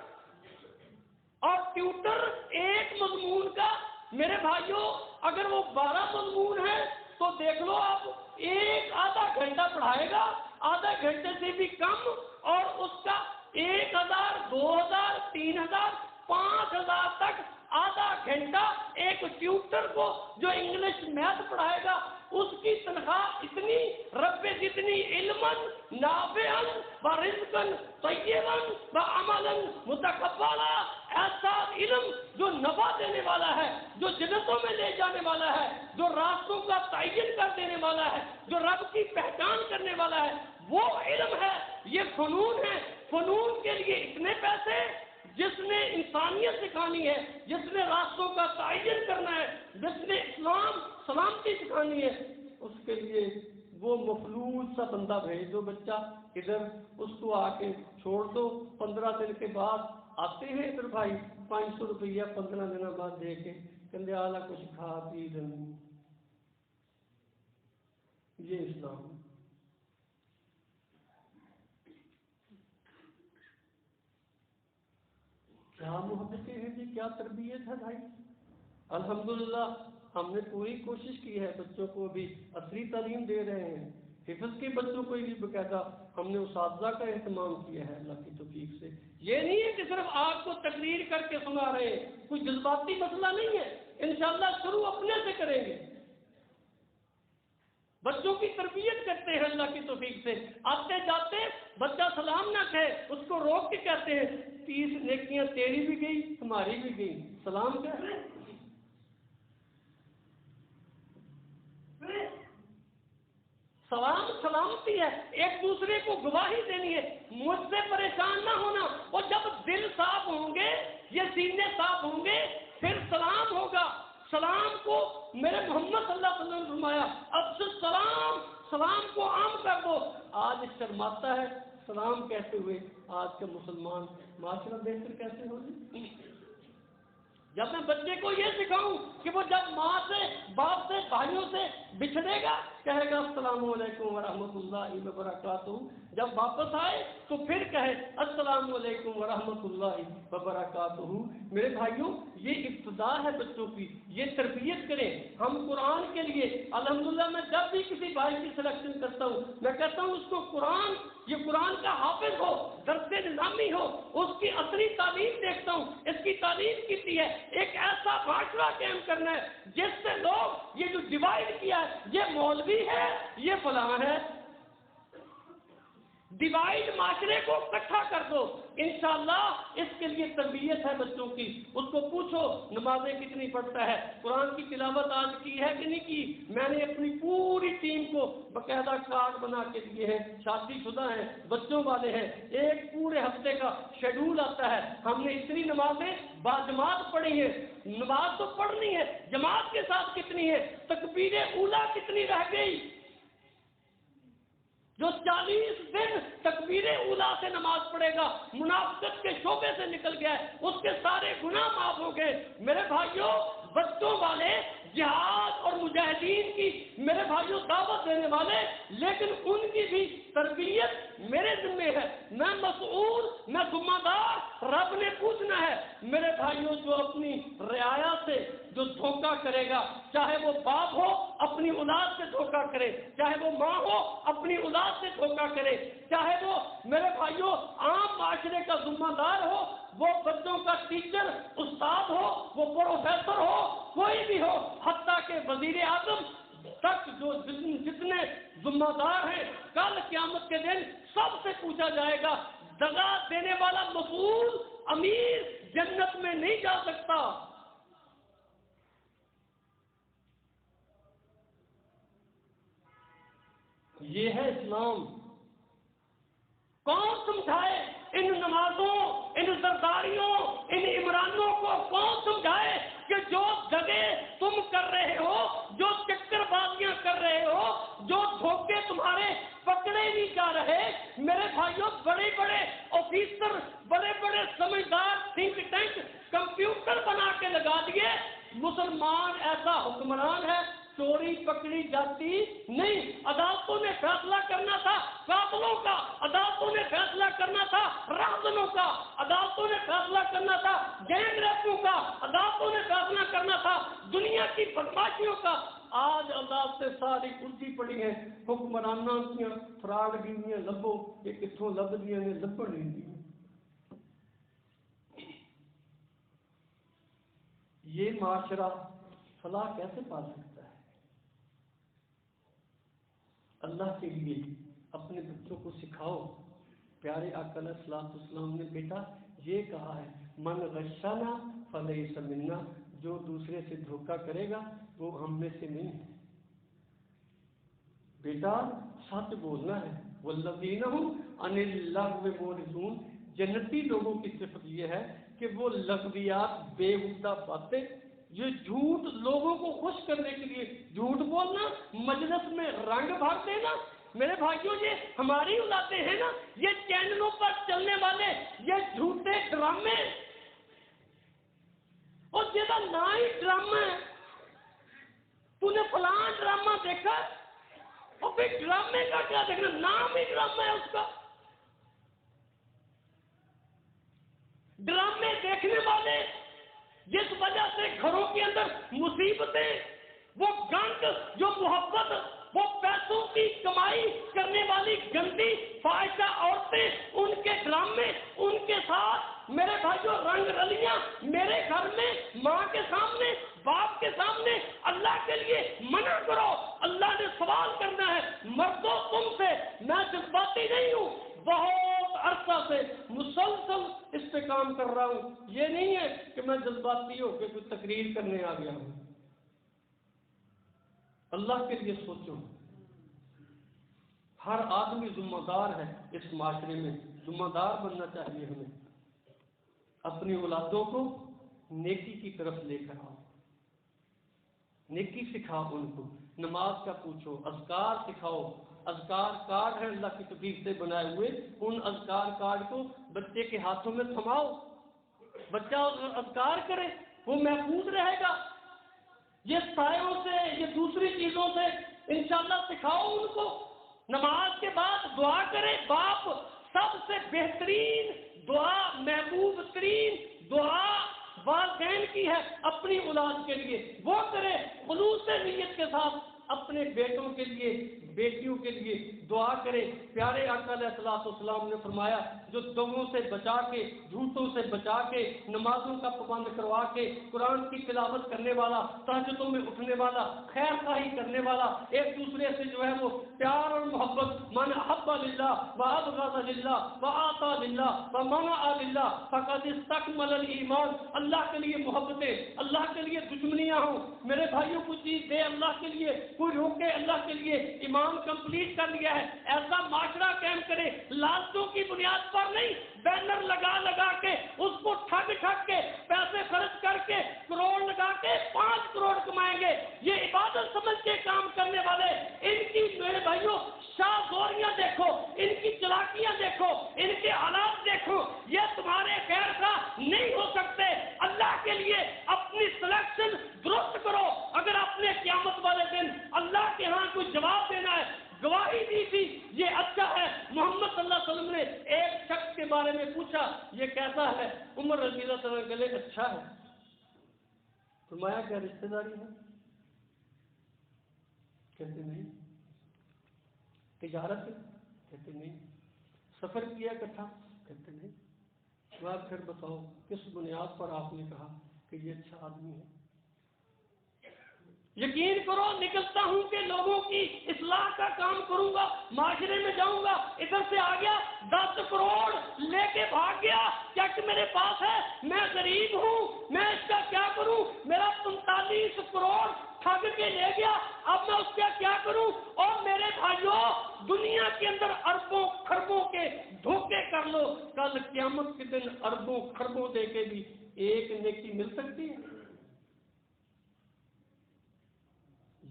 Speaker 1: اور ٹیوٹر ایک مضمون کا۔ میرے بھائیوں اگر وہ 12 مضمون ہے تو دیکھ لو آپ ایک آدھا گھنٹہ پڑھائے گا، آدھا گھنٹے سے بھی کم، اور اس کا 1,000 2,000 3,000 5,000 تک آدھا گھنٹہ ایک ٹیوٹر کو جو انگلش میتھ پڑھائے گا، اس کی تنخواہ اتنی، رب جتنی علماً نافعاً و رزقاً طیباً و عملاً متقبلا، ایسا علم جو نفع دینے والا ہے، جو جنتوں میں لے جانے والا ہے، جو راستوں کا تعین کر دینے والا ہے، جو رب کی پہچان کرنے والا ہے، وہ علم ہے۔ یہ فنون ہے، فنون کے لیے اتنے پیسے، جس نے انسانیت سکھانی ہے، جس نے راستوں کا تعین کرنا ہے، جس نے اسلام سلامتی سکھانی ہے، اس کے لیے وہ مفلوج سا بندہ بھیج دو بچہ ادھر، اس کو آ کے چھوڑ دو، 15 دن کے بعد آتے ہیں ادھر بھائی 500 روپیہ 15 دن بعد دے کے کہتے آلہ کچھ کھا پی دیں۔ یہ اسلام کیا محبتیں ہیں جی، کیا تربیت ہے بھائی۔ الحمدللہ ہم نے پوری کوشش کی ہے، بچوں کو بھی عصری تعلیم دے رہے ہیں، حفظ کے بچوں کو بھی باقاعدہ ہم نے اساتذہ کا اہتمام کیا ہے اللہ کی توفیق سے۔ یہ نہیں ہے کہ صرف آپ کو تقریر کر کے سنا رہے ہیں، کوئی جذباتی مسئلہ نہیں ہے، انشاءاللہ شروع اپنے سے کریں گے۔ بچوں کی تربیت کرتے ہیں اللہ کی توفیق سے. آتے جاتے بچہ سلام نہ کہے اس کو روک کے کہتے ہیں 30 نیکیاں تیری بھی گئی تمہاری بھی گئی, سلام کہہ رہے. سلام سلامتی ہے, ایک دوسرے کو گواہی دینی ہے, مجھ سے پریشان نہ ہونا. اور جب دل صاف ہوں گے, یہ سینے صاف ہوں گے, پھر سلام ہوگا. سلام کو میرے محمد صلی اللہ علیہ وسلم نے فرمایا افشوا السلام, سلام کو عام کر دو. آج شرماتا ہے سلام کہتے ہوئے آج کا مسلمان, معاشرہ بہتر کیسے ہوگی؟ جب میں بچے کو یہ سکھاؤں کہ وہ جب ماں سے باپ سے بھائیوں سے بچھڑے گا کہے گا السلام علیکم ورحمۃ اللہ وبرکاتہ, جب واپس آئے تو پھر کہے السلام علیکم ورحمۃ اللہ وبرکاتہ. میرے بھائیوں یہ ابتدا ہے بچوں کی, یہ تربیت کریں. ہم قرآن کے لیے الحمدللہ میں جب بھی کسی بھائی کی سلیکشن کرتا ہوں میں کہتا ہوں اس کو قرآن, یہ قرآن کا حافظ ہو, درس نظامی ہو, اس کی اصلی تعلیم دیکھتا ہوں, اس کی تعلیم کتنی ہے. ایک ایسا معاشرہ قائم کرنا ہے جس سے لوگ یہ جو ڈیوائڈ کیا ہے یہ مولوی ہے یہ فلاں ہے, ڈیوائڈ معاشرے کو اکٹھا کر دو. انشاءاللہ اس کے لیے تربیت ہے بچوں کی. اس کو پوچھو نمازیں کتنی پڑھتا ہے, قرآن کی تلاوت آج کی ہے کہ نہیں کی. میں نے اپنی پوری ٹیم کو باقاعدہ کارڈ بنا کے دیے ہیں, شادی شدہ ہیں, بچوں والے ہیں, ایک پورے ہفتے کا شیڈول آتا ہے. ہم نے اتنی نمازیں باجماعت پڑھی ہیں. نماز تو پڑھنی ہے, جماعت کے ساتھ کتنی ہے, تکبیر اولیٰ کتنی رہ گئی. جو 40 دن تکبیر اولیٰ سے نماز پڑھے گا منافقت کے شعبے سے نکل گیا ہے, اس کے سارے گناہ معاف ہو گئے. میرے بھائیوں بچوں والے جہاد اور مجاہدین کی میرے بھائیوں دعوت دینے والے, لیکن ان کی بھی تربیت میرے ذمہ ہے. میں مسئول, میں ذمہ دار, رب نے پوچھنا ہے. میرے بھائیوں جو اپنی رعایا سے جو دھوکہ کرے گا, چاہے وہ باپ ہو اپنی اولاد سے دھوکہ کرے, چاہے وہ ماں ہو اپنی اولاد سے دھوکہ کرے, چاہے وہ میرے بھائیوں عام معاشرے کا ذمہ دار ہو, وہ بچوں کا ٹیچر استاد ہو, وہ پروفیسر ہو, کوئی بھی ہو, حتیٰ کہ وزیر اعظم تک جو جتنے ذمہ دار ہیں, کل قیامت کے دن سب سے پوچھا جائے گا. دغا دینے والا مسئول امیر جنت میں نہیں جا سکتا. یہ ہے اسلام. کون سمجھائے ان نمازوں, ان زرداریوں, ان عمرانوں کو کون سمجھائے کہ جو دغے تم کر رہے ہو, جو چکر بازیاں کر رہے ہو, جو دھوکے تمہارے پکڑے نہیں جا رہے. میرے بھائیوں بڑے بڑے آفیسر, بڑے بڑے سمجھدار تھنک ٹینک کمپیوٹر بنا کے لگا دیے. مسلمان ایسا حکمران ہے چوری پکڑی جاتی نہیں. عدالتوں نے فیصلہ کرنا تھا قاتلوں کا, عدالتوں نے فیصلہ کرنا تھا راہزنوں کا, عدالتوں نے فیصلہ کرنا تھا گینگ ریپوں کا, عدالتوں نے فیصلہ کرنا تھا دنیا کی بدماشیوں کا. آج عدالتیں ساری الٹی پڑی ہیں, حکمرانوں کی فراڈ گیریاں لبو, یہ کتوں لب دیا نے لبڑ نہیں دی. یہ معاشرہ فلاح کیسے پا سکتا ہے؟ اللہ کے لیے اپنے بچوں کو سکھاؤ. پیارے آقا علیہ الصلوۃ والسلام نے بیٹا یہ کہا ہے من غشنا فلیس منا, جو دوسرے سے دھوکہ کرے گا وہ ہم میں سے نہیں ہے. بیٹا سچ بولنا ہے. والذین هم عن اللغو معرضون, جنتی لوگوں کی صفت یہ ہے کہ وہ لغویات, بےہودہ باتیں, یہ جھوٹ لوگوں کو خوش کرنے کے لیے جھوٹ بولنا, مجلس میں رنگ بھر دینا. میرے بھائیوں یہ ہماری اولادیں ہیں نا, یہ چینلوں پر چلنے والے یہ جھوٹے ڈرامے, اور جیسا نہ ہی ڈرامہ ہے, تو نے فلاں ڈرامہ دیکھا, اور پھر ڈرامے کا کیا دیکھنا, نام ہی ڈرامہ ہے اس کا. ڈرامے دیکھنے والے جس وجہ سے گھروں کے اندر مصیبتیں, وہ گند, جو محبت, وہ پیسوں کی کمائی کرنے والی گندی فاحشہ عورتیں, ان کے ڈرامے, ان کے ساتھ میرے بھائیوں رنگ رلیاں. میرے گھر میں ماں کے سامنے, باپ کے سامنے اللہ کے لیے منع کرو اللہ نے سوال کرنا ہے مردوں تم سے، میں جذباتی نہیں ہوں، بہت عرصہ سے مسلسل اس پہ کام کر رہا ہوں، یہ نہیں ہے کہ میں جذباتی ہو کے کوئی تقریر کرنے آ گیا ہوں۔ اللہ کے لیے سوچو، ہر آدمی ذمہ دار ہے اس معاشرے میں، ذمہ دار بننا چاہیے ہمیں۔ اپنی اولادوں کو نیکی کی طرف لے کر آؤ، نیکی سکھاؤ ان کو، نماز کا پوچھو، اذکار سکھاؤ، اذکار کارڈ ہے اللہ کی توفیق سے بنائے ہوئے، ان اذکار کارڈ کو بچے کے ہاتھوں میں تھماؤ، بچہ اذکار کرے، وہ محفوظ رہے گا۔ یہ سایوں سے، یہ دوسری چیزوں سے انشاءاللہ سکھاؤ ان کو۔ نماز کے بعد دعا کرے، باپ سب سے بہترین دعا، محبوب ترین دعا والدین کی ہے اپنی اولاد کے لیے، وہ کرے خلوص نیت کے ساتھ، اپنے بیٹوں کے لیے، بیٹیوں کے لیے دعا کرے۔ پیارے آقا علیہ الصلوۃ والسلام نے فرمایا جو دموں سے بچا کے، جھوٹوں سے بچا کے، نمازوں کا پابند کروا کے، قرآن کی تلاوت کرنے والا، تہجدوں میں اٹھنے والا، خیر خواہی کرنے والا، ایک دوسرے سے جو ہے وہ پیار اور محبت، من احب للہ وابغض للہ واعطى للہ ومنع للہ فقد استکمل الایمان، اللہ کے لیے محبتیں، اللہ کے لیے دشمنیاں ہوں، میرے بھائیوں کو چیز دے اللہ کے لیے، کوئی روکے اللہ کے لیے، ایمان کمپلیٹ کر لیا ہے۔ ایسا معاشرہ قائم کرے، لالچوں کی بنیاد پر نہیں، بینر لگا لگا کے اس کو ٹھگ ٹھگ کے پیسے خرچ کر کے کروڑ لگا کے 5 کروڑ کمائیں گے، یہ عبادت سمجھ کے کام کرنے والے، ان کی میرے بھائیوں شاہ زوریاں دیکھو، ان کی چلاکیاں دیکھو، ان کے حالات دیکھو، یہ تمہارے خیر کا نہیں ہو سکتے۔ اللہ کے لیے اپنی سلیکشن درست کرو۔ اگر اپنے قیامت والے دن اللہ کے ہاں کوئی جواب دینا ہے، گواہی دی تھی، یہ اچھا ہے۔ محمد صلی اللہ علیہ وسلم نے ایک شخص کے بارے میں پوچھا یہ کیسا ہے، عمر رضی اللہ عنہ گلے اچھا ہے، فرمایا کیا رشتہ داری ہے؟ کہتے نہیں۔ تجارت ہے؟ کہتے نہیں۔ سفر کیا اکٹھا؟ کہتے نہیں۔ بات پھر بتاؤ کس بنیاد پر آپ نے کہا کہ یہ اچھا آدمی ہے؟ یقین کرو نکلتا ہوں کہ لوگوں کی اصلاح کا کام کروں گا، معاشرے میں جاؤں گا، ادھر سے آ گیا 10 کروڑ لے کے بھاگ گیا، چیک میرے پاس ہے، میں غریب ہوں، میں اس کا کیا کروں؟ میرا 45 کروڑ ٹھگ کے لے گیا، اب میں اس کا کیا کروں؟ اور میرے بھائیوں دنیا کے اندر اربوں خربوں کے دھوکے کر لو، کل قیامت کے دن اربوں خربوں دے کے بھی ایک نیکی مل سکتی ہے؟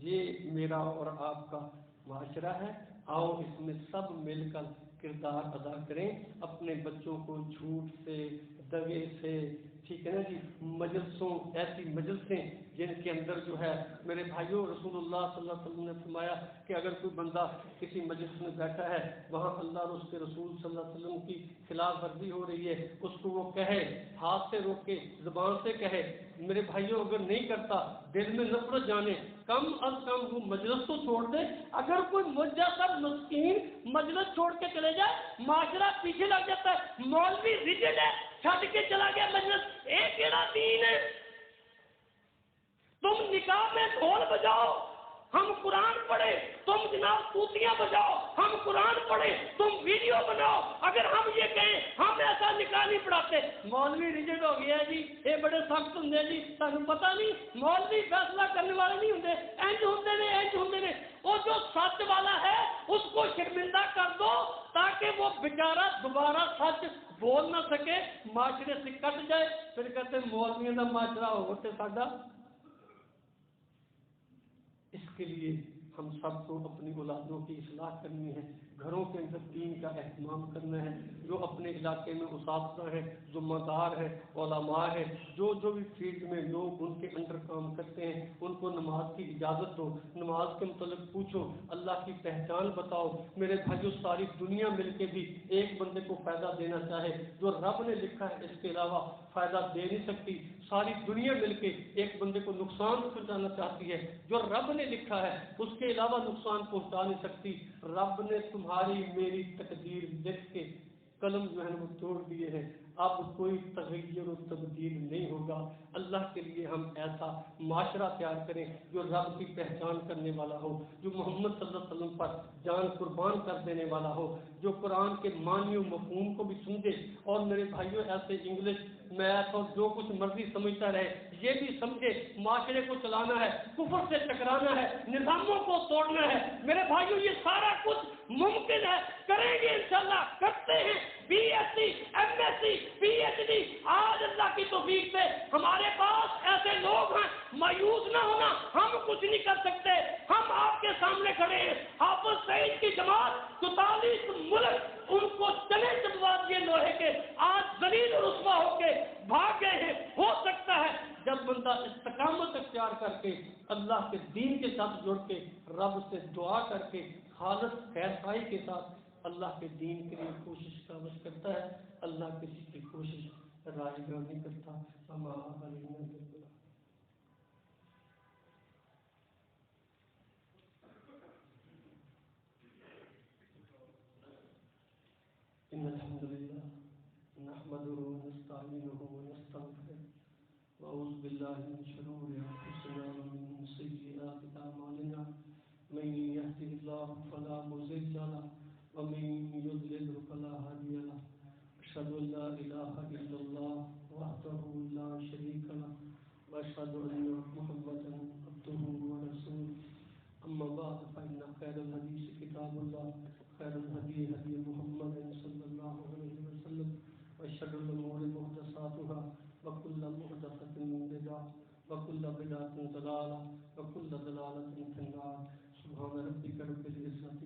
Speaker 1: یہ میرا اور آپ کا معاشرہ ہے، آؤ اس میں سب مل کر کردار ادا کریں، اپنے بچوں کو جھوٹ سے، دغے سے، ٹھیک ہے نا جی، مجلسوں، ایسی مجلسیں جن کے اندر جو ہے میرے بھائیوں رسول اللہ صلی اللہ علیہ وسلم نے فرمایا کہ اگر کوئی بندہ کسی مجلس میں بیٹھا ہے، وہاں اللہ اور اس کے رسول صلی اللہ علیہ وسلم کی خلاف ورزی ہو رہی ہے، اس کو وہ کہے، ہاتھ سے روکے، زبان سے کہے، میرے بھائیوں اگر نہیں کرتا، دل میں نفرت جانے، کم از کم وہ مجلس تو چھوڑ دے۔ اگر کوئی مجلس مسکین مجلس چھوڑ کے چلے جائے، معاشرہ پیچھے لگ جاتا ہے، مولوی ریجڈ ہے، چھٹ کے چلا گیا مجلس، ایک کیڑا دین ہے؟ تم نکاح میں ڈھول بجاؤ، ہم قرآن پڑھے، تم جناب توتیاں بجاؤ، ہم قرآن پڑھے، تم ویڈیو بناؤ۔ اگر ہم یہ کہیں ہم ایسا نکاح نہیں پڑھاتے، مولوی ریجڈ ہو گیا جی، یہ بڑے سخت ہوں جی، تمہیں پتہ نہیں مولوی فیصلہ کرنے والے نہیں ہوں، انج ہوں نے۔ وہ جو سچ والا ہے اس کو شرمندہ کر دو تاکہ وہ بیچارہ دوبارہ سچ بول نہ سکے، معاشرے سے کٹ جائے۔ پھر کہتے مولویوں کا معاشرہ ہوتے ساڈا۔ اس کے لیے ہم سب کو اپنی اولادوں کی اصلاح کرنی ہے، گھروں کے اندر دین کا اہتمام کرنا ہے، جو اپنے علاقے میں اساتذہ ہیں، ذمہ دار ہیں، علماء ہیں، جو بھی فیلڈ میں لوگ ان کے اندر کام کرتے ہیں، ان کو نماز کی اجازت دو، نماز کے متعلق پوچھو، اللہ کی پہچان بتاؤ۔ میرے بھائیوں ساری دنیا مل کے بھی ایک بندے کو فائدہ دینا چاہے جو رب نے لکھا ہے اس کے علاوہ فائدہ دے نہیں سکتی، ساری دنیا مل کے ایک بندے کو نقصان پہنچانا چاہتی ہے جو رب نے لکھا ہے اس کے علاوہ نقصان پہنچا نہیں سکتی۔ رب نے تمہاری میری تقدیر لکھ کے قلم جو ہے وہ توڑ دیے ہیں، اب کوئی تغیر و تبدیل نہیں ہوگا۔ اللہ کے لیے ہم ایسا معاشرہ تیار کریں جو رب کی پہچان کرنے والا ہو، جو محمد صلی اللہ علیہ وسلم پر جان قربان کر دینے والا ہو، جو قرآن کے معنی و مفہوم کو بھی سمجھے۔ اور میرے بھائیوں، ایسے انگلش میتھ اور جو کچھ مرضی سمجھتا رہے، یہ بھی سمجھے معاشرے کو چلانا ہے، کفر سے ٹکرانا ہے، نظاموں کو توڑنا ہے۔ میرے بھائیوں، یہ سارا کچھ ممکن ہے، کریں گے انشاءاللہ، کرتے ہیں۔ B S C, M S C, P H D, آج اللہ کی توفیق سے ہمارے پاس ایسے لوگ ہیں، مایوس نہ ہونا، ہم کچھ نہیں کر سکتے، ہم آپ کے سامنے کھڑے ہیں۔ حافظ سعید کی جماعت 44 ملک ان کو چلے چلوا دیے لوہے کے، آج ذلیل و رسوا ہو کے بھاگ گئے ہیں۔ ہو سکتا ہے جب بندہ استقامت اختیار کر کے اللہ کے دین کے ساتھ جڑ کے رب سے دعا کر کے خالص خیرخواہی کے ساتھ اللہ کے دین کے لیے کوشش کاوش کرتا ہے، اللہ کسی کی کوشش رائے گاہ نہیں کرتا۔ ان الحمد للہ نحمده ونستعینه ونستغفره واعوذ باللہ من شرور انفسنا ومن سیئات اعمالنا، من يهده الله فلا مضل له ومن يضلل فلا هادي له، أشهد أن لا إله إلا الله وحده لا شريك له وأشهد أن محمدا عبده ورسوله، أما بعد فإن خير الحديث كتاب الله، خير الهدي هدي محمد صلى الله عليه وسلم، وشر الأمور محدثاتها وكل محدثة بدعة وكل بدعة ضلالة وكل ضلالة في النار۔ سبحان ربك رب العزة